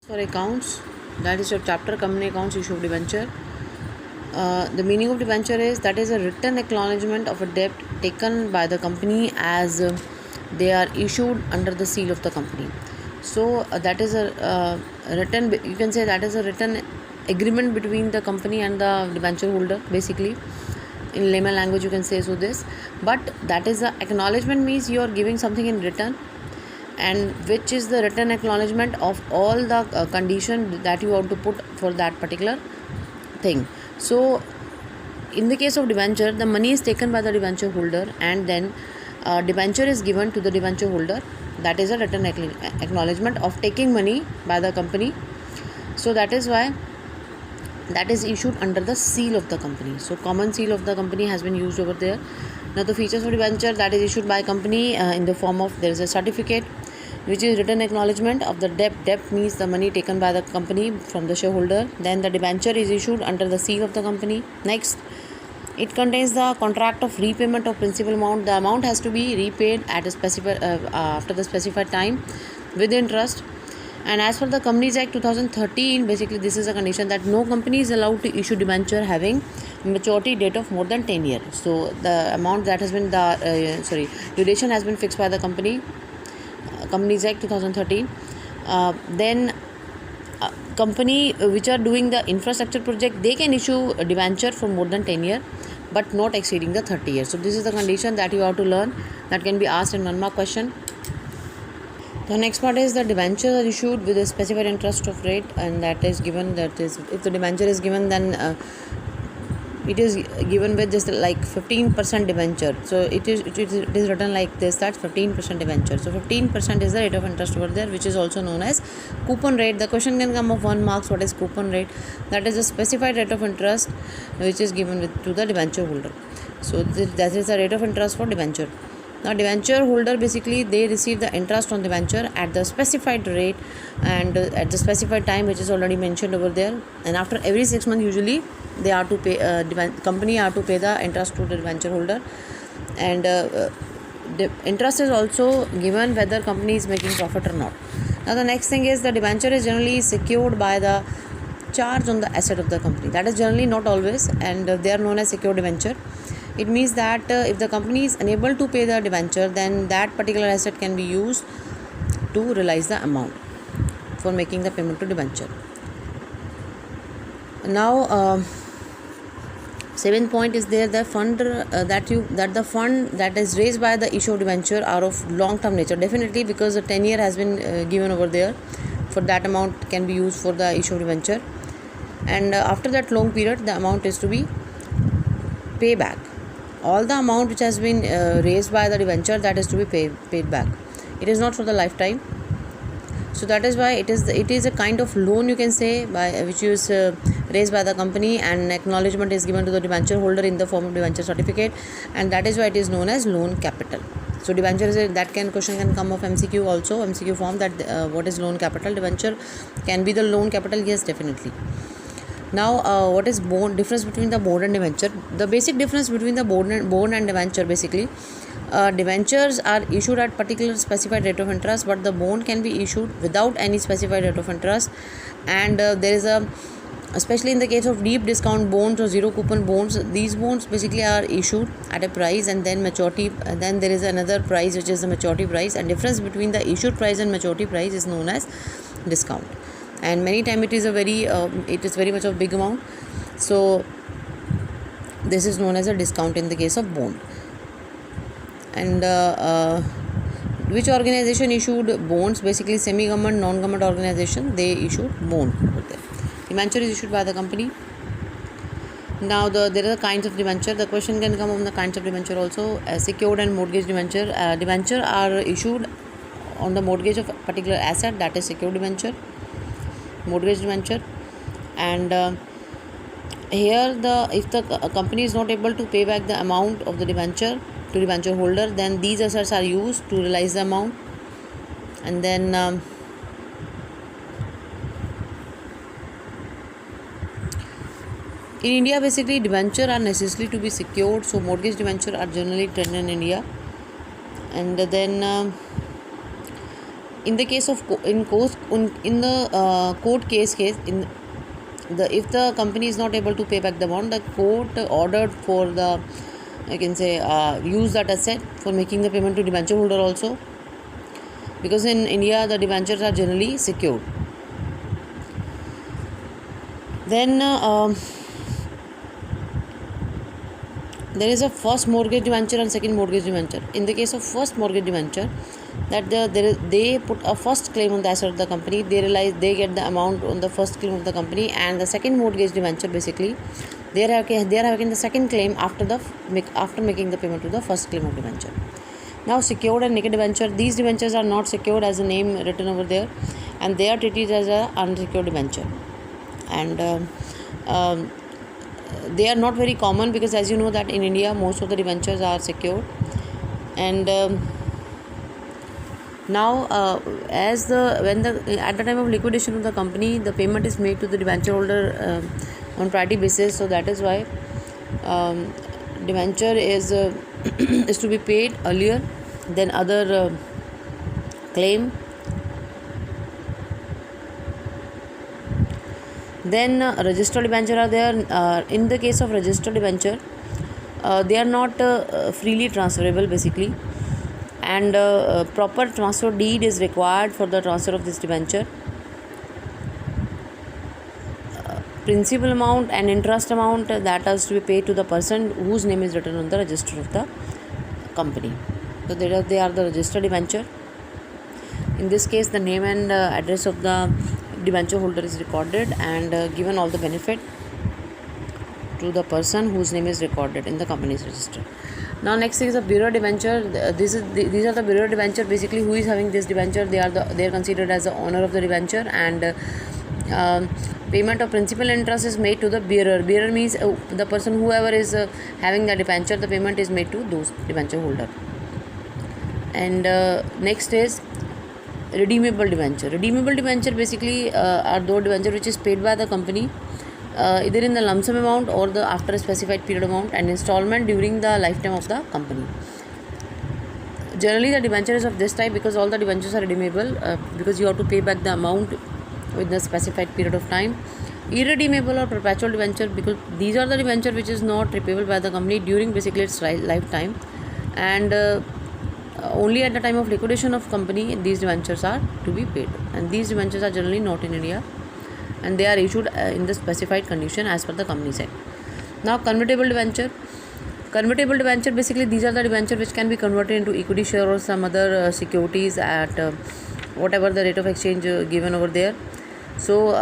For accounts, that is your chapter company accounts issue of debenture. The meaning of debenture is that is a written acknowledgement of a debt taken by the company as they are issued under the seal of the company. So that is a written, you can say that is a written agreement between the company and the debenture holder. Basically, in layman language you can say so this, but that is a acknowledgement means you are giving something in return, and which is the written acknowledgement of all the condition that you want to put for that particular thing. So in the case of debenture, the money is taken by the debenture holder, and then debenture is given to the debenture holder. That is a written acknowledgement of taking money by the company. So that is why that is issued under the seal of the company. So common seal of the company has been used over there. Now the features of debenture that is issued by company in the form of, there is a certificate which is written acknowledgement of the debt. Debt means the money taken by the company from the shareholder. Then the debenture is issued under the seal of the company. Next, it contains the contract of repayment of principal amount. The amount has to be repaid at a specified after the specified time with interest. And as for the Companies Act 2013, basically this is a condition that no company is allowed to issue debenture having maturity date of more than 10 years. So the amount that has been duration has been fixed by the Companies Act 2013. Then company which are doing the infrastructure project, they can issue a debenture for more than 10 years, but not exceeding the 30 years. So this is the condition that you have to learn, that can be asked in 1 mark question. The next part is the debenture are issued with a specified interest of rate, and that is given, that is, if the debenture is given, then it is given with just like 15% debenture. So it is written like this, that 15% debenture. So 15% is the rate of interest over there, which is also known as coupon rate. The question can come of 1 marks. What is coupon rate? That is a specified rate of interest which is given to the debenture holder. So that is the rate of interest for debenture. Now debenture holder, basically they receive the interest on debenture at the specified rate and at the specified time, which is already mentioned over there. And after every 6 months usually they are to pay, company are to pay the interest to the debenture holder. And the interest is also given whether company is making profit or not. Now the next thing is the debenture is generally secured by the charge on the asset of the company. That is generally, not always, and they are known as secured debenture. It means that if the company is unable to pay the debenture, then that particular asset can be used to realize the amount for making the payment to debenture. Now, 7th point is there, the fund that the fund that is raised by the issue of debenture are of long term nature. Definitely, because the 10 year has been given over there, for that amount can be used for the issue of debenture. And after that long period, the amount is to be paid back. All the amount which has been raised by the debenture, that is to be paid back. It is not for the lifetime. So that is why it is a kind of loan, you can say, by which is raised by the company, and acknowledgement is given to the debenture holder in the form of debenture certificate, and that is why it is known as loan capital. So debenture is question can come of MCQ also, MCQ form, that what is loan capital? Debenture can be the loan capital. Yes, definitely. Now, what is bond? Difference between the bond and debenture. The basic difference between the bond and debenture, basically, debentures are issued at particular specified rate of interest, but the bond can be issued without any specified rate of interest. And there is especially in the case of deep discount bonds or zero coupon bonds, these bonds basically are issued at a price, and then maturity, then there is another price which is the maturity price, and difference between the issued price and maturity price is known as discount. And many times it is very much of big amount, so this is known as a discount in the case of bond. And which organization issued bonds? Basically semi-government, non-government organization, they issued bond. Debenture is issued by the company. Now there are the kinds of debenture. The question can come on the kinds of debenture also. Secured and mortgage debenture. Debenture are issued on the mortgage of a particular asset, that is secured debenture, mortgage debenture. And here if the company is not able to pay back the amount of the debenture to debenture holder, then these assets are used to realize the amount. And then in India, basically debenture are necessary to be secured, so mortgage debenture are generally trended in India. And then In the case of in the court case in the if the company is not able to pay back the amount, the court ordered for the, I can say, use that asset for making the payment to debenture holder also, because in India the debentures are generally secured. Then there is a first mortgage debenture and second mortgage debenture. In the case of first mortgage debenture, that they put a first claim on the asset of the company, they realize they get the amount on the first claim of the company, and the second mortgage debenture basically they are having the second claim after making the payment to the first claim of debenture. Now secured and naked debenture, these debentures are not secured as the name written over there, and they are treated as a unsecured debenture, and they are not very common, because as you know that in India most of the debentures are secured. And now at the time of liquidation of the company, the payment is made to the debenture holder on priority basis. So that is why debenture is is to be paid earlier than other claim. Then registered debenture are there. In the case of registered debenture, they are not freely transferable basically, and proper transfer deed is required for the transfer of this debenture. Principal amount and interest amount that has to be paid to the person whose name is written on the register of the company. So they are the registered debenture. In this case, the name and address of the debenture holder is recorded, and given all the benefit to the person whose name is recorded in the company's register. Now next thing is a bureau debenture. These are the bureau debenture. Basically, who is having this debenture? They are considered as the owner of the debenture, and payment of principal interest is made to the bearer. Bearer means the person, whoever is having the debenture, the payment is made to those debenture holder. And next is redeemable debenture. Redeemable debenture basically are those debenture which is paid by the company either in the lump sum amount or the after a specified period amount and installment during the lifetime of the company. Generally the debenture is of this type because all the debentures are redeemable because you have to pay back the amount with the specified period of time. Irredeemable or perpetual debenture, because these are the debenture which is not repayable by the company during basically its lifetime, and only at the time of liquidation of company these debentures are to be paid, and these debentures are generally not in India, and they are issued in the specified condition as per the Companies Act. Now convertible debenture. Convertible debenture, basically these are the debenture which can be converted into equity share or some other securities at whatever the rate of exchange given over there. So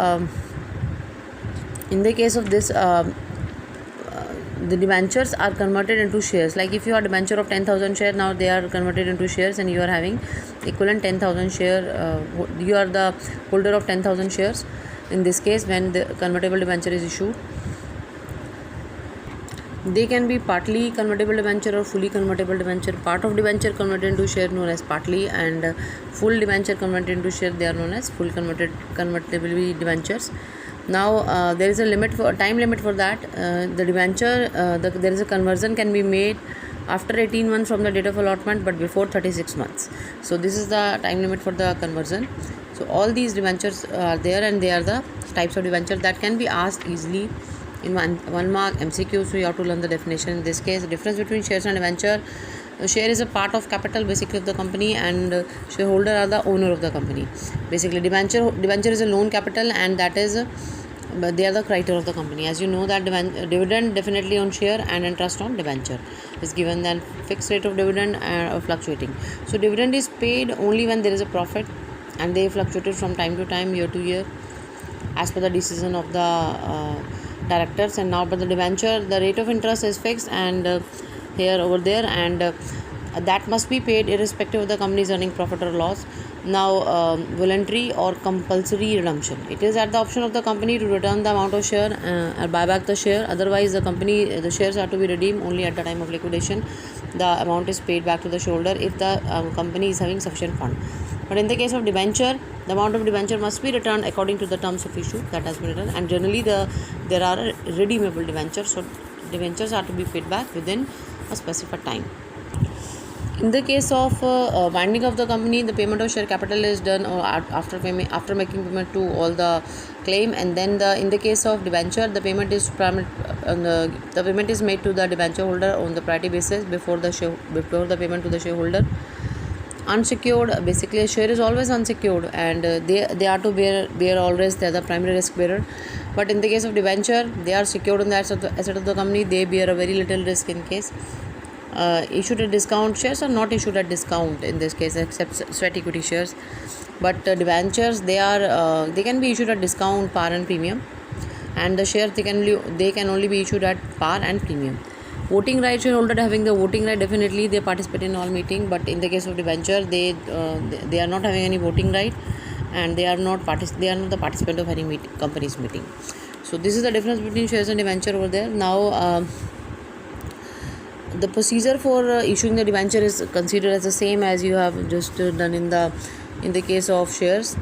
in the case of this, the debentures are converted into shares. Like if you are debenture of 10,000 share, now they are converted into shares, and you are having equivalent 10,000 share. You are the holder of 10,000 shares. In this case, when the convertible debenture is issued, they can be partly convertible debenture or fully convertible debenture. Part of debenture converted into share known as partly, and full debenture converted into share, they are known as full convertible debentures. Now there is a time limit for that. The debenture, there is a conversion can be made after 18 months from the date of allotment, but before 36 months. So this is the time limit for the conversion. So all these debentures are there, and they are the types of debenture that can be asked easily in one mark MCQ. So you have to learn the definition. In this case, the difference between shares and debenture. Share is a part of capital basically of the company, and shareholder are the owner of the company. Basically debenture is a loan capital, and that is they are the creditor of the company. As you know that dividend definitely on share and interest on debenture is given, then fixed rate of dividend fluctuating. So dividend is paid only when there is a profit, and they fluctuated from time to time, year to year, as per the decision of the directors. And now but the debenture, the rate of interest is fixed, and here over there, and that must be paid irrespective of the company's earning profit or loss. Now voluntary or compulsory redemption, it is at the option of the company to return the amount of share or buy back the share. Otherwise the shares are to be redeemed only at the time of liquidation. The amount is paid back to the shareholder if the company is having sufficient fund. But in the case of debenture, the amount of debenture must be returned according to the terms of issue that has been written, and generally there are redeemable debentures. So debentures are to be paid back within a specified time. In the case of winding of the company, the payment of share capital is done after making payment to all the claim, and then in the case of debenture, the payment is the payment is made to the debenture holder on the priority basis before the payment to the shareholder. Unsecured, basically a share is always unsecured, and they are to bear always, they are the primary risk bearer. But in the case of debenture, they are secured on the asset of the company, they bear a very little risk in case. Issued at discount, shares are not issued at discount in this case except sweat equity shares, but debentures, they can be issued at discount, par and premium, and the shares they can only be issued at par and premium. Voting right, shareholder having the voting right, definitely they participate in all meeting, but in the case of debenture, they are not having any voting right, and they are not the participant of any company's meeting. So this is the difference between shares and debenture over there. Now the procedure for issuing the debenture is considered as the same as you have just done in the case of shares.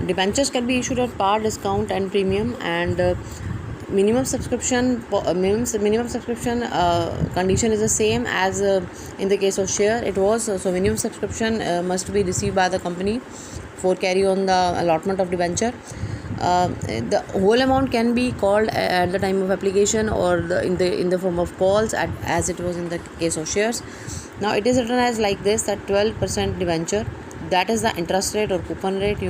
Debentures can be issued at par, discount and premium, and minimum subscription condition is the same as in the case of share. It was so minimum subscription must be received by the company for carry on the allotment of debenture. The whole amount can be called at the time of application, or in the form of calls, as it was in the case of shares. Now it is written as like this, that 12% debenture, that is the interest rate or coupon rate,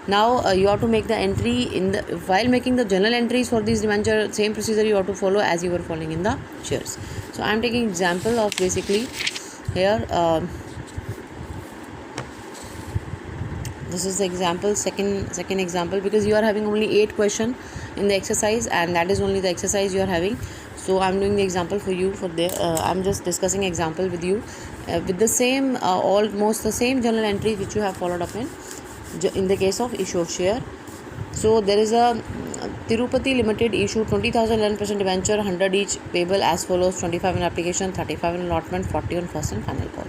Now you have to make the entry while making the journal entries for these debenture, same procedure you have to follow as you were following in the shares. So I am taking example of basically here. This is the example, second example, because you are having only 8 questions in the exercise, and that is only the exercise you are having. So I am doing the example for you for there. I am just discussing example with you with the same almost the same journal entry which you have followed up in the case of issue of share. So there is a Tirupati Limited issue 20,000 11% debenture, 100 each, payable as follows: 25 in application, 35 in allotment, 40 on first and final call.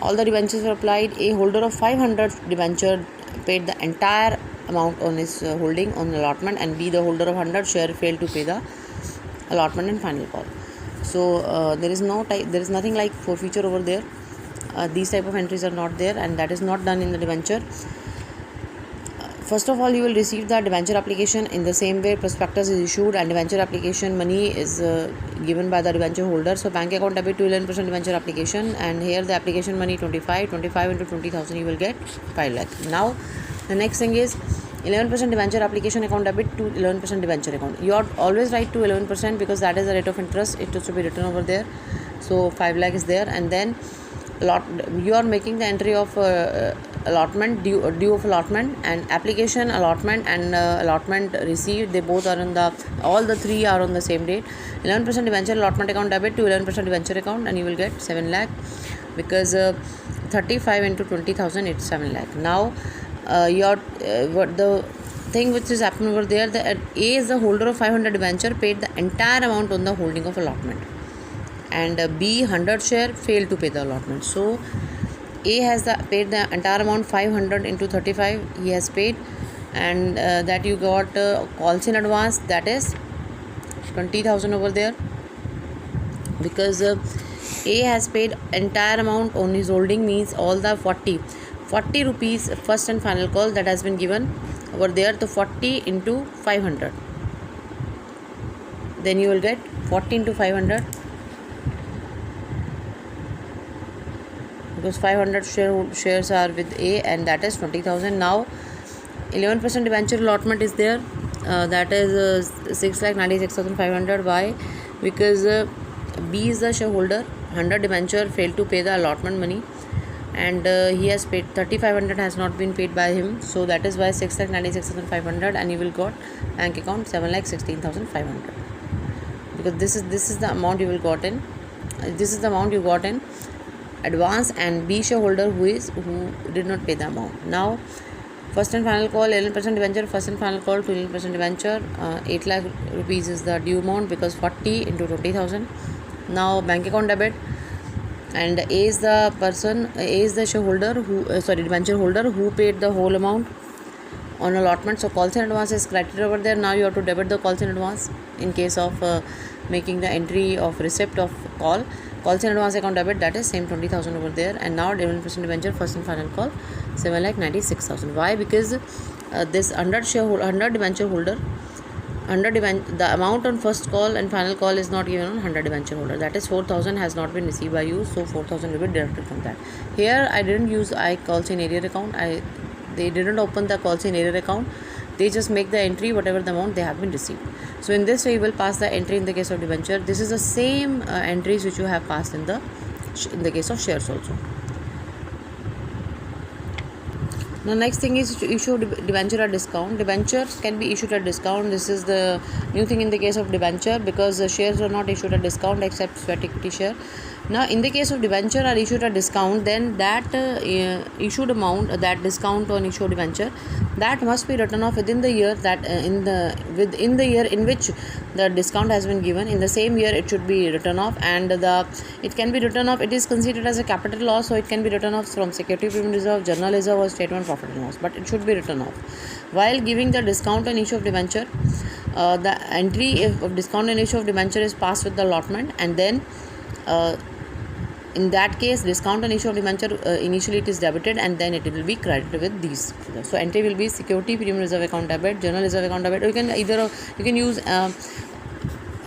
All the debentures were applied. A holder of 500 debenture paid the entire amount on his holding on allotment, and B, the holder of 100 share, failed to pay the allotment and final call. So there is nothing like forfeiture over there. These type of entries are not there, and that is not done in the debenture. First of all, you will receive the debenture application in the same way prospectus is issued, and debenture application money is given by the debenture holder. So bank account debit to 11% debenture application, and here the application money 25 into 20,000 you will get 5 lakh. Now the next thing is 11% debenture application account debit to 11% debenture account. You are always write to 11% because that is the rate of interest. It should be written over there. So 5 lakh is there, and then you are making the entry of allotment, due of allotment, and application, allotment, and allotment received. They both are all the three are on the same date. 11% debenture allotment account debit to 11% debenture account, and you will get 7 lakh, because 35 into 20,000 it's 7 lakh. Now what the thing which is happening over there, the A is the holder of 500 debenture, paid the entire amount on the holding of allotment, and B 100 share failed to pay the allotment. So A has paid the entire amount, 500 into 35 he has paid, and that you got calls in advance, that is 20,000 over there, because A has paid entire amount on his holding, means all the 40 rupees first and final call that has been given over there. So 40 into 500, then you will get 40 into 500, because 500 shares are with A, and that is 20,000. Now 11% debenture allotment is there, that is 6,96,500. Why? Because B is the shareholder, 100 debenture failed to pay the allotment money, and he has paid 3,500 has not been paid by him, so that is why 6,96,500, and you will got bank account 7,16,500, because this is the amount you will got in. This is the amount you got in advance, and B shareholder who did not pay the amount. Now first and final call 11% debenture, first and final call to 11% debenture, 8 lakh rupees is the due amount, because 40 into 20,000. Now bank account debit, and A is the shareholder debenture holder who paid the whole amount, on allotment. So calls in advance is credited over there. Now you have to debit the calls in advance in case of making the entry of receipt of calls in advance account debit, that is same 20,000 over there. And now 11% debenture first and final call 7,96,000. Why? Because this 100 debenture holder, the amount on first call and final call is not given on 100 debenture holder, that is 4,000 has not been received by you, so 4,000 will be deducted from that. Here I didn't use calls in arrear account. They didn't open the calls in arrear account, they just make the entry whatever the amount they have been received. So in this way you will pass the entry in the case of debenture. This is the same entries which you have passed in the case of shares also. Now next thing is to issue debenture at discount. Debentures can be issued at discount. This is the new thing in the case of debenture, because the shares are not issued at discount except sweat equity share. Now in the case of debenture are issued at discount, then that issued amount, that discount on issued debenture, that must be written off within the year, that within the year in which the discount has been given. In the same year it should be written off, and it can be written off, it is considered as a capital loss, so it can be written off from security premium reserve, general reserve or statement profit and loss, but it should be written off. While giving the discount on issue of debenture, the entry of discount on issue of debenture is passed with the allotment, and then in that case discount on issue of debenture, initially it is debited and then it will be credited with these. So entry will be security premium reserve account debit, general reserve account debit, or you can use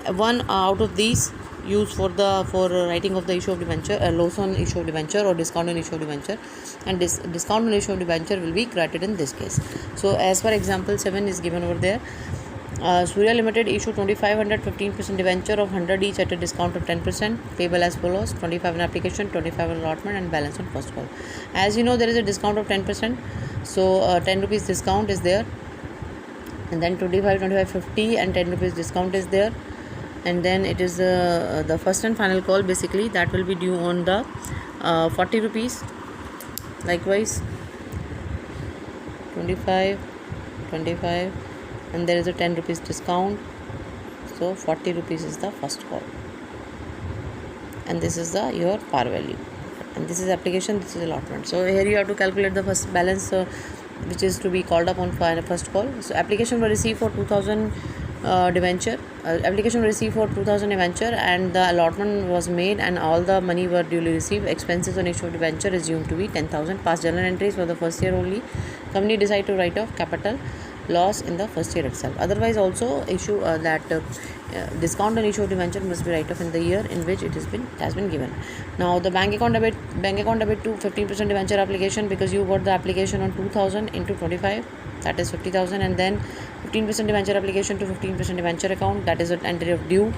one out of these use for writing of the issue of debenture, loss on issue of debenture or discount on issue of debenture, and discount on issue of debenture will be credited in this case. So as per example 7 is given over there. Surya Limited issue 2500 15% debenture of 100 each at a discount of 10%, payable as follows: 25 on application, 25 on allotment, and balance on first call. As you know, there is a discount of 10%, so 10 rupees discount is there, and then 25 50 and 10 rupees discount is there, and then it is the first and final call basically that will be due on the 40 rupees. Likewise 25 and there is a 10 rupees discount, so 40 rupees is the first call, and this is your par value, and this is application, this is allotment. So here you have to calculate the first balance which is to be called up on first call. So application were received for 2000 debenture, application received for 2000 debenture, and the allotment was made and all the money were duly received. Expenses on issue of debenture is assumed to be 10,000. Past journal entries for the first year only. Company decide to write off capital loss in the first year itself. Otherwise also issue discount on issue of debenture must be write off in the year in which it has been given. Now the bank account debit to 15% debenture application, because you got the application on 2000 into 25, that is 50,000, and then 15% debenture application to 15% debenture account, that is an entry of due,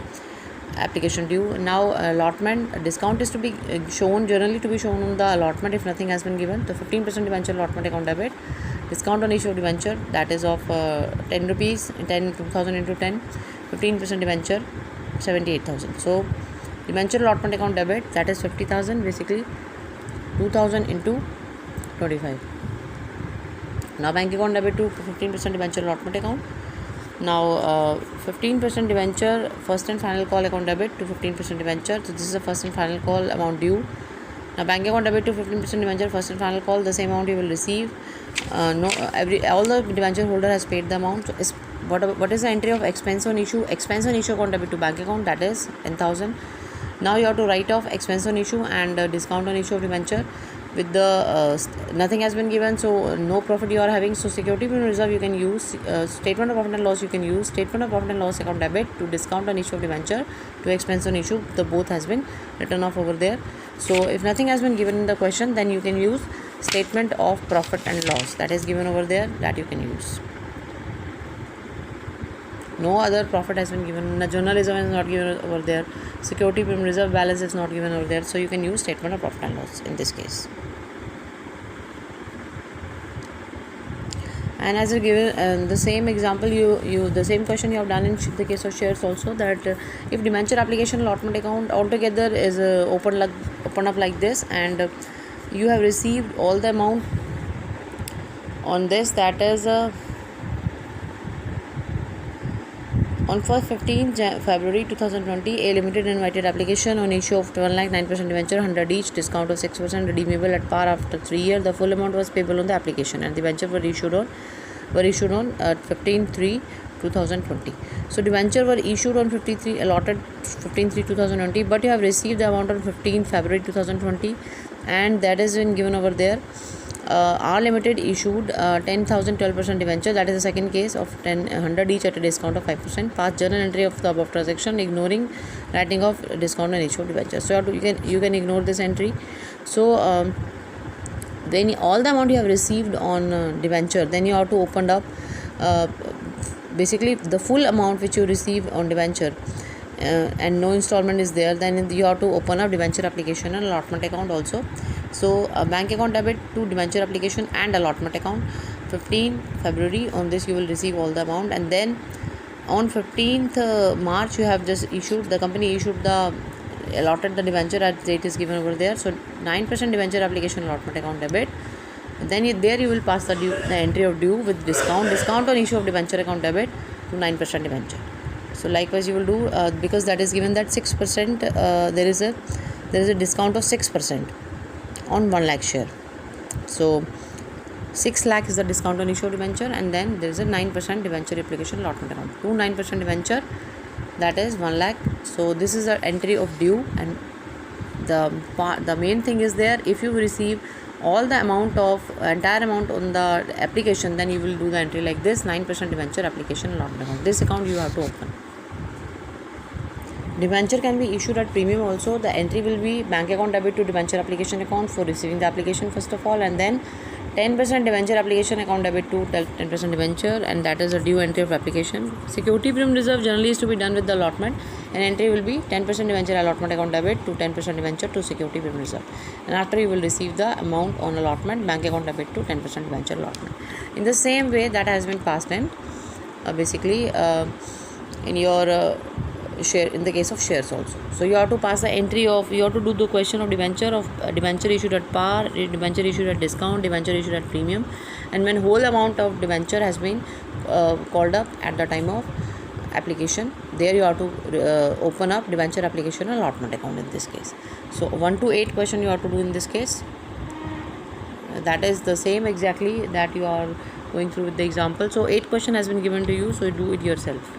application due. Now allotment discount is to be generally to be shown on the allotment if nothing has been given. The 15% debenture allotment account debit, discount on issue of debenture, that is of 10 rupees, 2000 into 10, 15% debenture 78,000. So debenture allotment account debit, that is 50,000, basically 2000 into 25. Now bank account debit to 15% debenture allotment account. Now 15% debenture first and final call account debit to 15% debenture. So this is the first and final call amount due. Now bank account debit to 15% debenture first and final call, the same amount you will receive. All the debenture holder has paid the amount. So what is the entry of expense on issue? Expense on issue account debit to bank account, that is 10,000. Now you have to write off expense on issue and discount on issue of debenture with the nothing has been given, so no profit you are having. So security premium reserve you can use, statement of profit and loss you can use, statement of profit and loss account debit to discount on issue of debenture to expense on issue, the both has been written off over there. So if nothing has been given in the question, then you can use statement of profit and loss, that is given over there, that you can use. No other profit has been given, journal reserve is not given over there, security premium reserve balance is not given over there, so you can use statement of profit and loss in this case. And as you given the same example, the same question you have done in the case of shares also, that if debenture application allotment account altogether is open up like this, and you have received all the amount on this, that is on 15 February 2020, A Limited invited application on issue of 1,09% debenture, 100 each, discount of 6%, redeemable at par after 3 years. The full amount was payable on the application, and the debenture were issued on were issued on 15/3/2020. So debenture were issued on 53, allotted 15/3/2020, but you have received the amount on 15/2/2020, and that has been given over there. R Limited issued 10,000 12% debenture. That is the second case of 100 each at a discount of 5%. Pass journal entry of the above transaction, ignoring writing of discount and issue of debenture. So you can ignore this entry. So when all the amount you have received on debenture, then you have to open up basically the full amount which you receive on debenture, and no installment is there, then you have to open up debenture application and allotment account also. So bank account debit to debenture application and allotment account 15 February. On this you will receive all the amount, and then on 15th March you have just issued, the company issued the allotted the debenture as date is given over there. So 9% debenture application allotment account debit. Then there you will pass the entry of due with discount on issue of debenture account debit to 9% debenture. So likewise you will do because that is given that 6% there is a discount of 6% on 1 lakh share. So 6 lakh is the discount on issue of debenture, and then there is a 9% debenture application allotment account to 9% debenture, that is 1 lakh. So this is the entry of due, and the main thing is there, if you receive all the amount of entire amount on the application, then you will do the entry like this: 9% debenture application allotment account. This account you have to open. Debenture can be issued at premium also. The entry will be bank account debit to debenture application account for receiving the application first of all, and then 10% debenture application account debit to 10% debenture, and that is a due entry of application. Security premium reserve generally is to be done with the allotment, and entry will be 10% debenture allotment account debit to 10% debenture to security premium reserve, and after you will receive the amount on allotment, bank account debit to 10% debenture allotment. In the same way that has been passed in basically in your share, in the case of shares also. So you have to pass the entry of, you have to do the question of debenture issued at par, debenture issued at discount, debenture issued at premium, and when whole amount of debenture has been called up at the time of application, there you have to open up debenture application allotment account in this case. So 1 to 8 question you have to do in this case. That is the same exactly that you are going through with the example. So 8 question has been given to you, so you do it yourself.